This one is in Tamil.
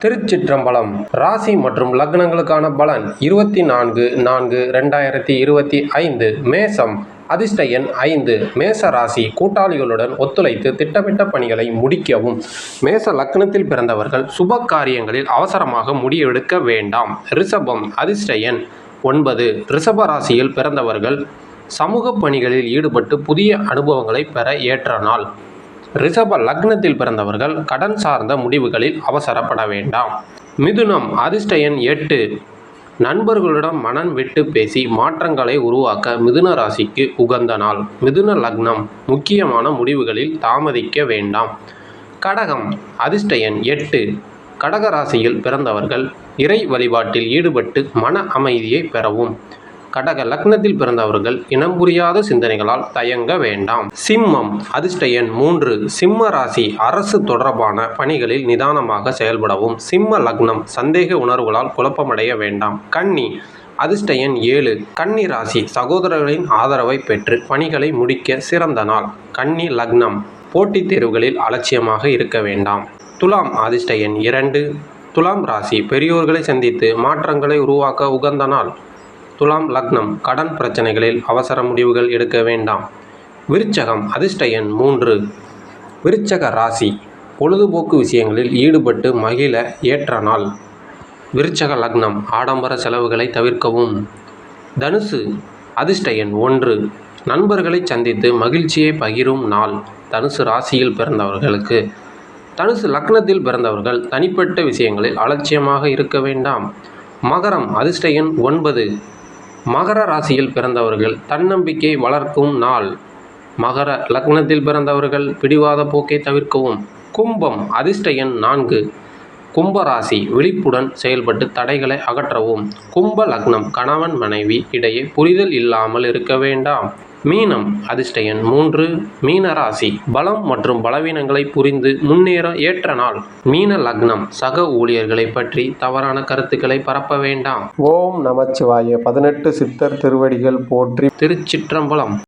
திருச்சிற்றம்பலம். ராசி மற்றும் லக்னங்களுக்கான பலன் 24/4/2025. மேசம். அதிர்ஷ்ட எண் 5. மேச ராசி கூட்டாளிகளுடன் ஒத்துழைத்து திட்டமிட்ட பணிகளை முடிக்கவும். மேச லக்னத்தில் பிறந்தவர்கள் சுப காரியங்களில் அவசரமாக முடிவெடுக்க வேண்டாம். ரிஷபம். அதிர்ஷ்ட எண் 9. ரிஷப ராசியில் பிறந்தவர்கள் சமூக பணிகளில் ஈடுபட்டு புதிய அனுபவங்களை பெற ஏற்ற நாள். ரிஷப லக்னத்தில் பிறந்தவர்கள் கடன் சார்ந்த முடிவுகளில் அவசரப்பட வேண்டாம். மிதுனம். அதிர்ஷ்ட எண் 8. நண்பர்களிடம் மனம் விட்டு பேசி மாற்றங்களை உருவாக்க மிதுன ராசிக்கு உகந்த நாள். மிதுன லக்னம் முக்கியமான முடிவுகளில் தாமதிக்க வேண்டாம். கடகம். அதிர்ஷ்ட எண் 8. கடக ராசியில் பிறந்தவர்கள் இறை வழிபாட்டில் ஈடுபட்டு மன அமைதியை பெறவும். கடக லக்னத்தில் பிறந்தவர்கள் இனம் புரியாத சிந்தனைகளால் தயங்க வேண்டாம். சிம்மம். அதிர்ஷ்ட எண் 3. சிம்ம ராசி அரசு தொடர்பான பணிகளில் நிதானமாக செயல்படவும். சிம்ம லக்னம் சந்தேக உணர்வுகளால் குழப்பமடைய வேண்டாம். கன்னி. அதிர்ஷ்ட எண் 7. கன்னி ராசி சகோதரர்களின் ஆதரவை பெற்று பணிகளை முடிக்க சிறந்த நாள். கன்னி லக்னம் போட்டித் தேர்வுகளில் அலட்சியமாக இருக்க வேண்டாம். துலாம். அதிர்ஷ்ட எண் 2. துலாம் ராசி பெரியோர்களை சந்தித்து மாற்றங்களை உருவாக்க உகந்த நாள். துலாம் லக்னம் கடன் பிரச்சனைகளில் அவசர முடிவுகள் எடுக்க வேண்டாம். விருச்சகம். அதிர்ஷ்ட எண் 3. விருச்சக ராசி பொழுதுபோக்கு விஷயங்களில் ஈடுபட்டு மகிழ ஏற்ற நாள். விருச்சக லக்னம் ஆடம்பர செலவுகளை தவிர்க்கவும். தனுசு. அதிர்ஷ்ட எண் 1. நண்பர்களை சந்தித்து மகிழ்ச்சியை பகிரும் நாள். தனுசு ராசியில் பிறந்தவர்களுக்கு. தனுசு லக்னத்தில் பிறந்தவர்கள் தனிப்பட்ட விஷயங்களில் அலட்சியமாக இருக்க வேண்டாம். மகரம். அதிர்ஷ்ட எண் 9. மகர ராசியில் பிறந்தவர்கள் தன்னம்பிக்கை வளர்க்கும் நாள். மகர லக்னத்தில் பிறந்தவர்கள் பிடிவாத போக்கை தவிர்க்கவும். கும்பம். அதிர்ஷ்ட எண் 4. கும்பராசி விழிப்புடன் செயல்பட்டு தடைகளை அகற்றவும். கும்ப லக்னம் கணவன் மனைவி இடையே புரிதல் இல்லாமல் இருக்க வேண்டாம். மீனம். அதிர்ஷ்ட எண் 3. மீன ராசி பலம் மற்றும் பலவீனங்களை புரிந்து முன்னேற ஏற்ற நாள். மீன லக்னம் சக ஊழியர்களை பற்றி தவறான கருத்துக்களை பரப்ப வேண்டாம். ஓம் நமச்சிவாய. 18 சித்தர் திருவடிகள் போற்றி. திருச்சிற்றம்பலம்.